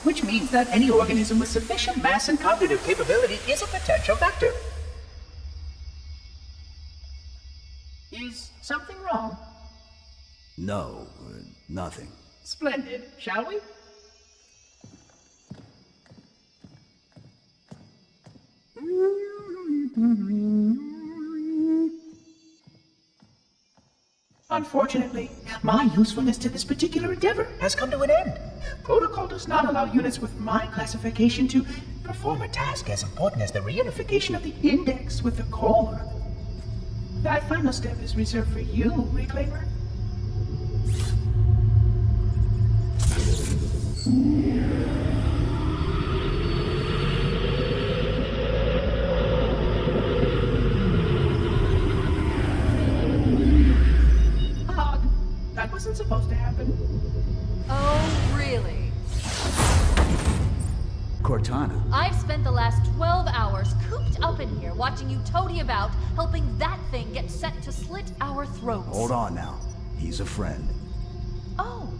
which means that any organism with sufficient mass and cognitive capability is a potential vector. Is something wrong? No, nothing. Splendid, shall we? Unfortunately, my usefulness to this particular endeavor has come to an end. Protocol does not allow units with my classification to perform a task as important as the reunification of the index with the core. That final step is reserved for you, Reclaimer. That wasn't supposed to happen. Oh, really? Cortana. I've spent the last 12 hours cooped up in here watching you toady about, helping that thing get set to slit our throats. Hold on now. He's a friend. Oh,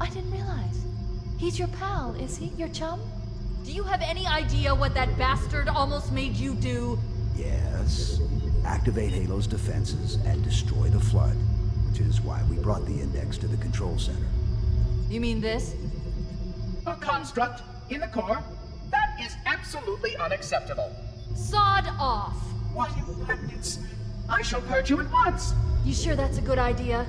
I didn't realize. He's your pal, is he? Your chum? Do you have any idea what that bastard almost made you do? Yes. Activate Halo's defenses and destroy the Flood. Which is why we brought the index to the control center. You mean this? A construct in the core? That is absolutely unacceptable. Sod off! What impertinence! I shall purge you at once! You sure that's a good idea?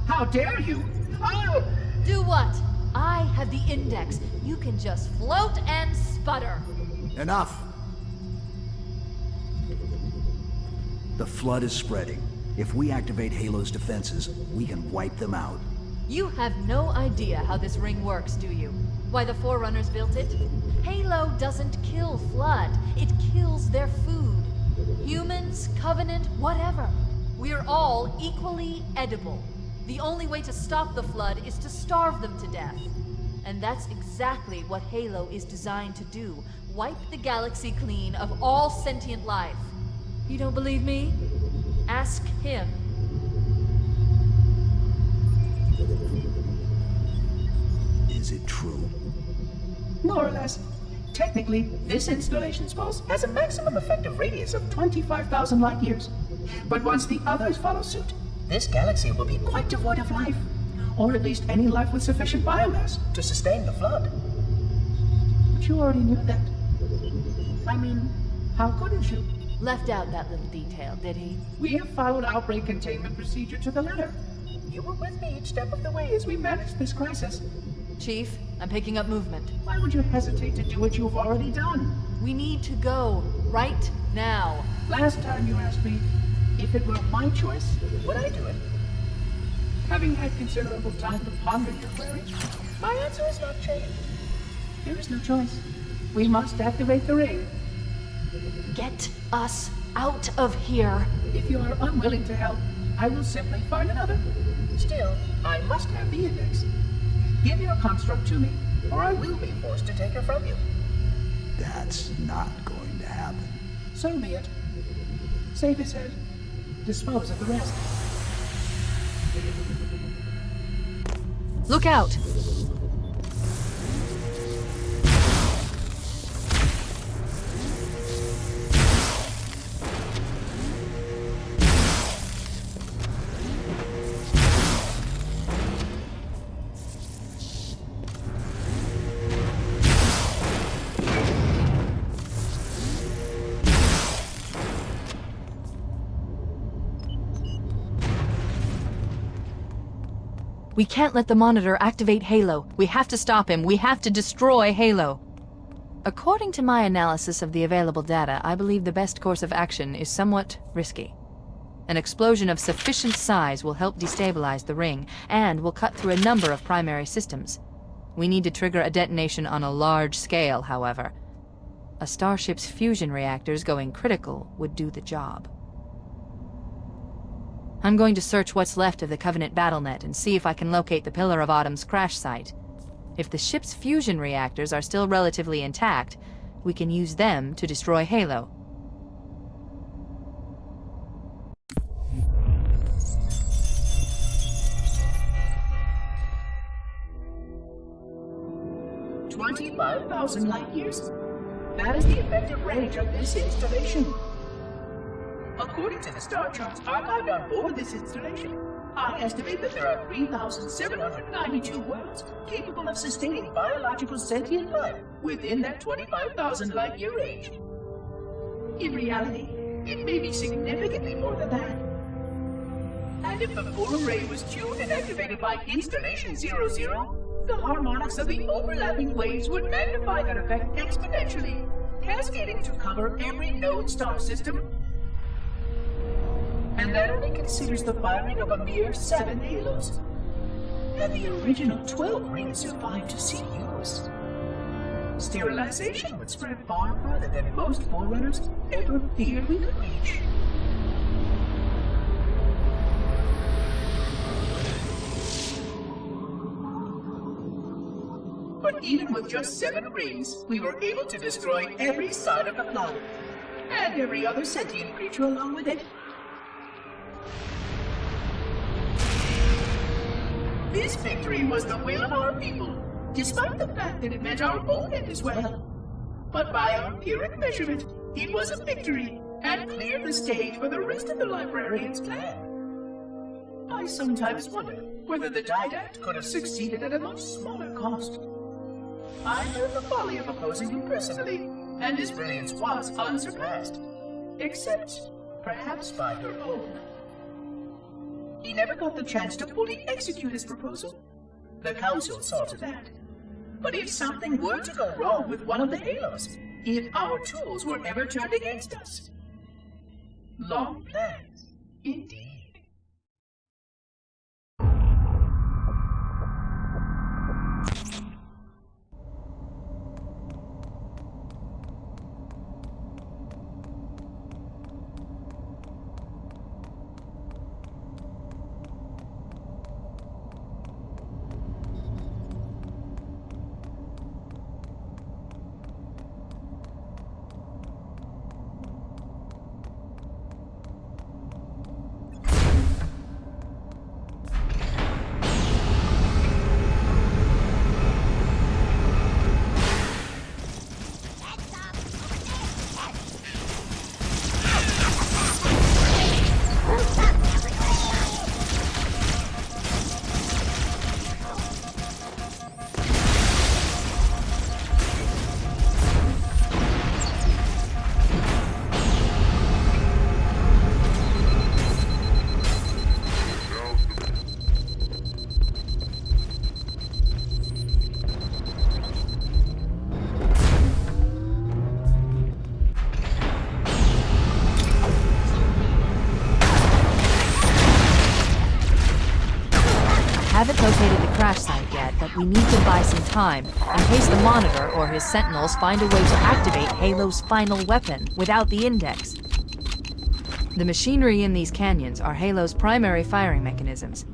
How dare you? Oh! Do what? I have the index. You can just float and sputter. Enough! The Flood is spreading. If we activate Halo's defenses, we can wipe them out. You have no idea how this ring works, do you? Why the Forerunners built it? Halo doesn't kill Flood. It kills their food. Humans, Covenant, whatever. We're all equally edible. The only way to stop the Flood is to starve them to death. And that's exactly what Halo is designed to do. Wipe the galaxy clean of all sentient life. You don't believe me? Ask him. Is it true? More or less. Technically, this installation's pulse has a maximum effective radius of 25,000 light years. But once the others follow suit, this galaxy will be quite devoid of life. Or at least any life with sufficient biomass to sustain the Flood. But you already knew that. I mean, how couldn't you? Left out that little detail, did he? We have followed outbreak containment procedure to the letter. You were with me each step of the way as we managed this crisis. Chief, I'm picking up movement. Why would you hesitate to do what you've already done? We need to go, right now. Last time you asked me if it were my choice, would I do it? Having had considerable time to ponder your query, my answer has not changed. There is no choice. We must activate the ring. Get us out of here. If you are unwilling to help, I will simply find another. Still, I must have the index. Give your construct to me, or I will be forced to take her from you. That's not going to happen. So be it. Save his head. Dispose of the rest. Look out! We can't let the Monitor activate Halo. We have to stop him. We have to destroy Halo. According to my analysis of the available data, I believe the best course of action is somewhat risky. An explosion of sufficient size will help destabilize the ring, and will cut through a number of primary systems. We need to trigger a detonation on a large scale, however. A starship's fusion reactors going critical would do the job. I'm going to search what's left of the Covenant BattleNet and see if I can locate the Pillar of Autumn's crash site. If the ship's fusion reactors are still relatively intact, we can use them to destroy Halo. 25,000 light years. That is the effective range of this installation. According to the star charts archived on board this installation, I estimate that there are 3,792 worlds capable of sustaining biological sentient life within that 25,000 light year range. In reality, it may be significantly more than that. And if the full array was tuned and activated by Installation 00, the harmonics of the overlapping waves would magnify that effect exponentially, cascading to cover every known star system. And that only considers the firing of a mere 7 halos. And the original 12 rings survived to see use. Sterilization would spread far further than most Forerunners ever feared we could reach. But even with just 7 rings, we were able to destroy every side of the planet, and every other sentient creature along with it. This victory was the will of our people, despite the fact that it meant our own end as well. But by our Pyrrhic measurement, it was a victory, and cleared the stage for the rest of the librarian's plan. I sometimes wonder whether the Didact could have succeeded at a much smaller cost. I learned the folly of opposing him personally, and his brilliance was unsurpassed, except perhaps by her own. He never got the chance to fully execute his proposal. The Council saw to that. But if something were to go wrong with one of the halos, if our tools were ever turned against us, long plans, indeed. Haven't located the crash site yet, but we need to buy some time in case the Monitor or his Sentinels find a way to activate Halo's final weapon without the Index. The machinery in these canyons are Halo's primary firing mechanisms.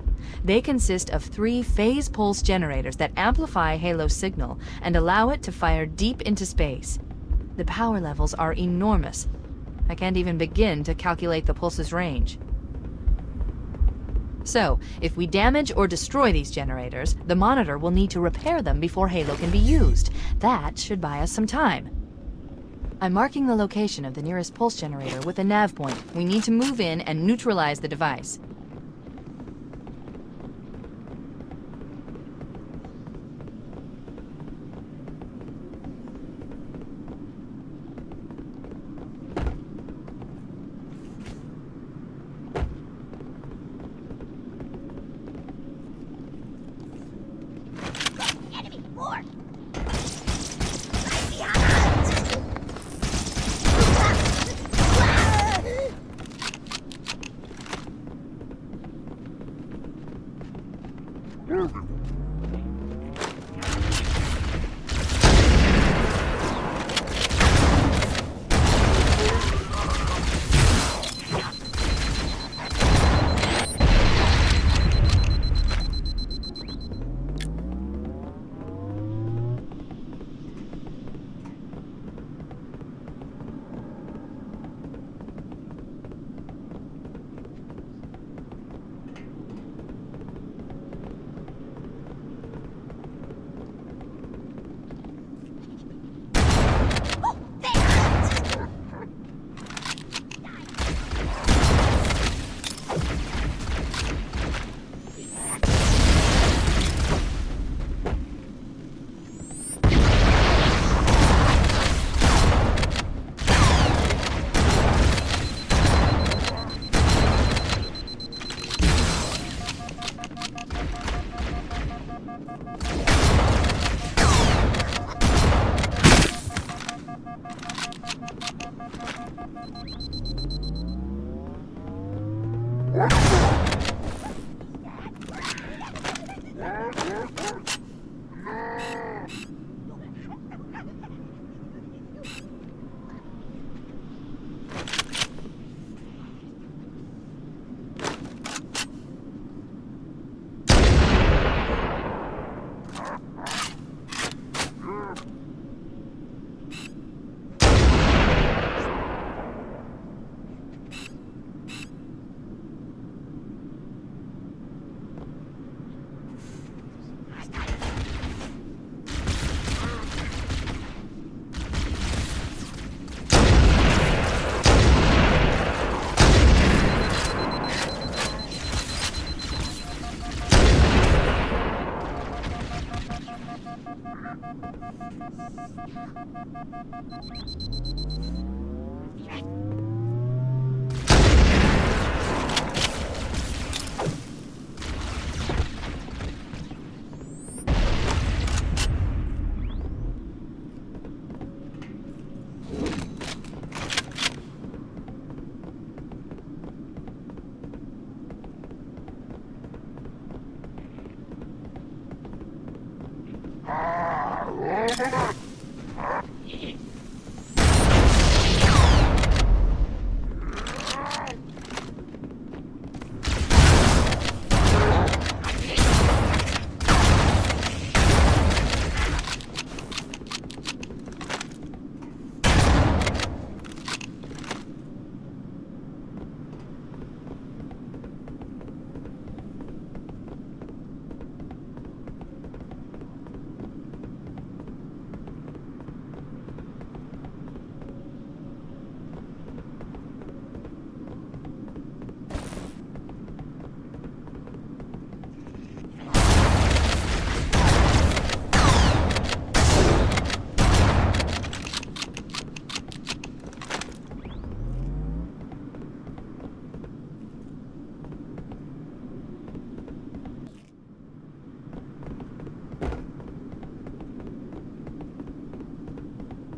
They consist of 3 phase pulse generators that amplify Halo's signal and allow it to fire deep into space. The power levels are enormous. I can't even begin to calculate the pulse's range. So, if we damage or destroy these generators, the Monitor will need to repair them before Halo can be used. That should buy us some time. I'm marking the location of the nearest pulse generator with a nav point. We need to move in and neutralize the device.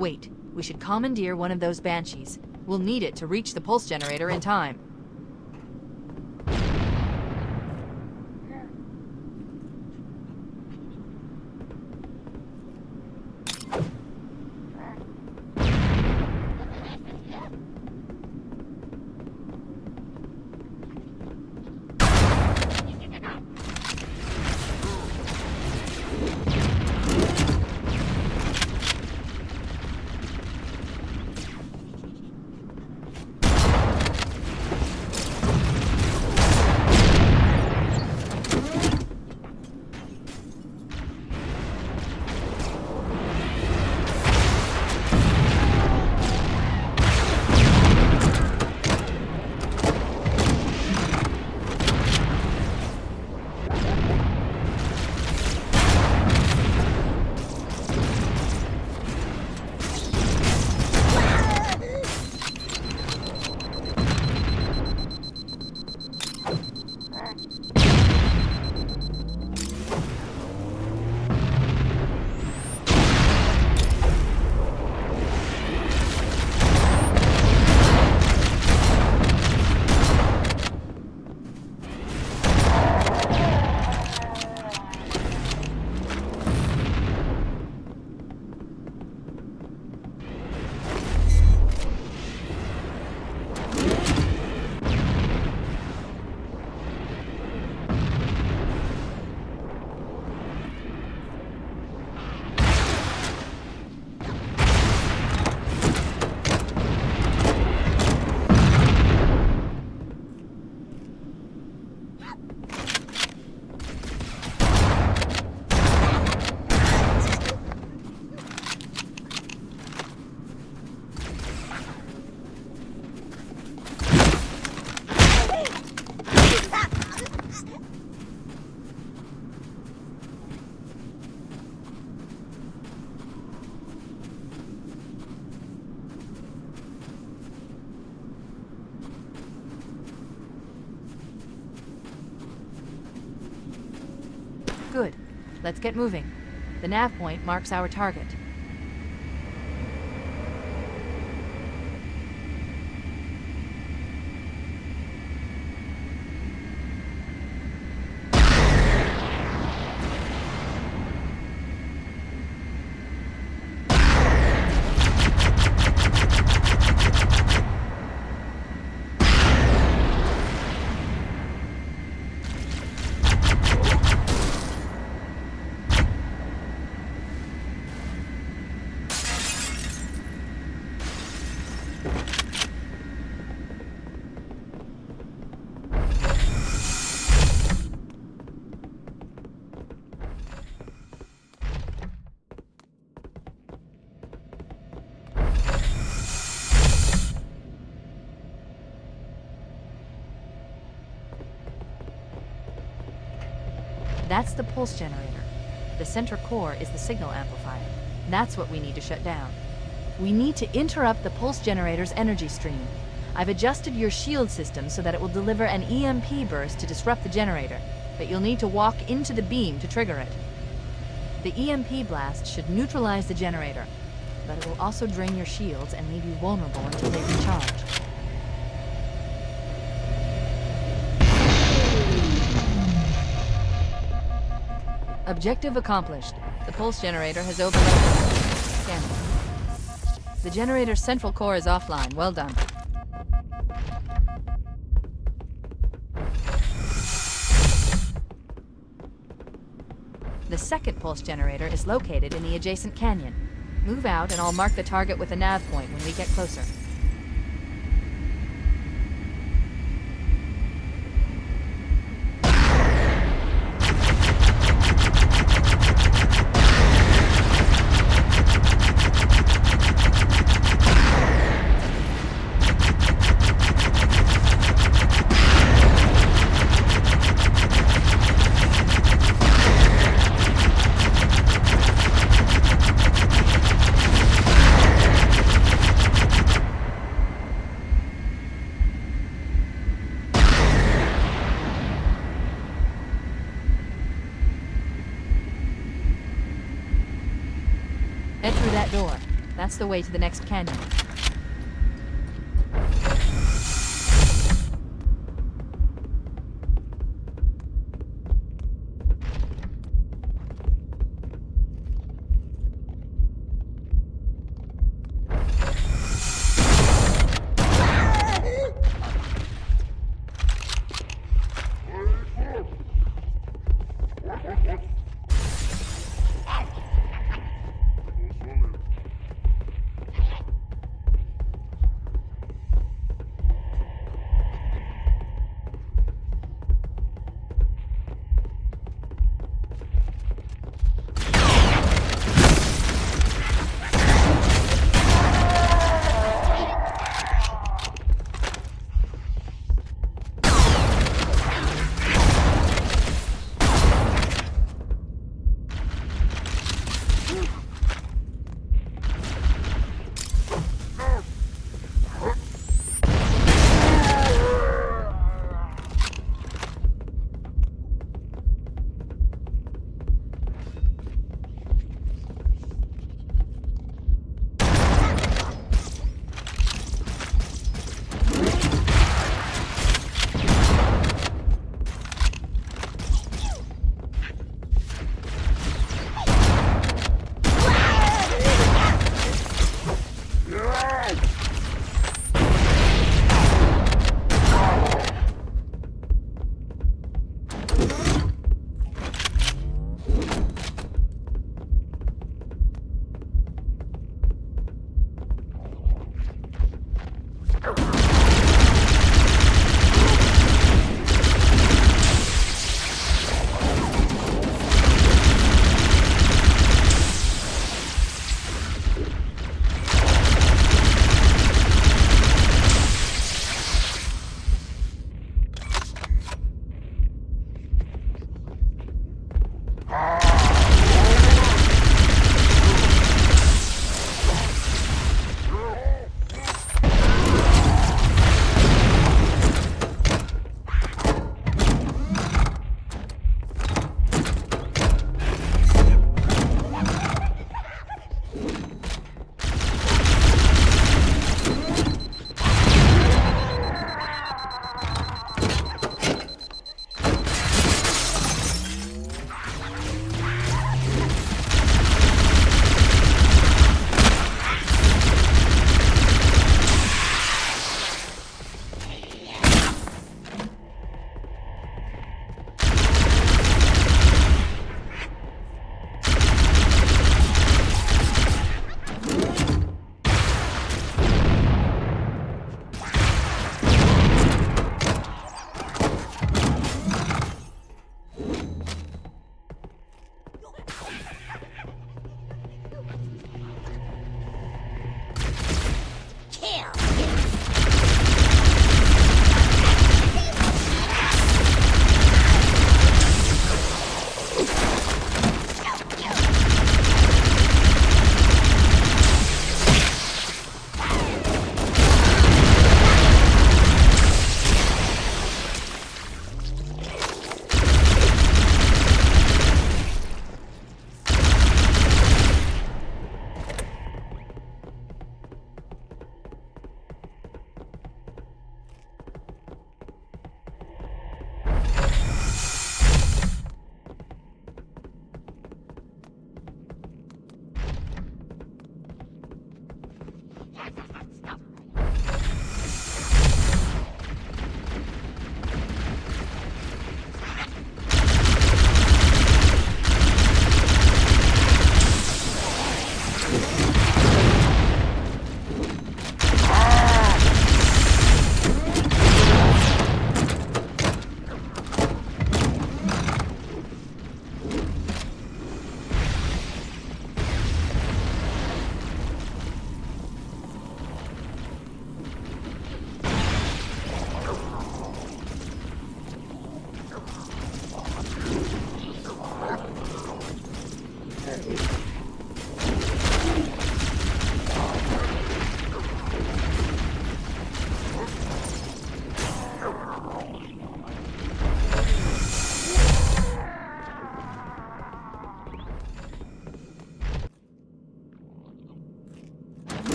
Wait, we should commandeer one of those Banshees. We'll need it to reach the pulse generator in time. Good. Let's get moving. The nav point marks our target. That's the pulse generator. The center core is the signal amplifier. That's what we need to shut down. We need to interrupt the pulse generator's energy stream. I've adjusted your shield system so that it will deliver an EMP burst to disrupt the generator, but you'll need to walk into the beam to trigger it. The EMP blast should neutralize the generator, but it will also drain your shields and leave you vulnerable until they recharge. Objective accomplished. The pulse generator has overloaded. Scanning. The generator's central core is offline. Well done. The second pulse generator is located in the adjacent canyon. Move out and I'll mark the target with a nav point when we get closer. Head through that door. That's the way to the next canyon.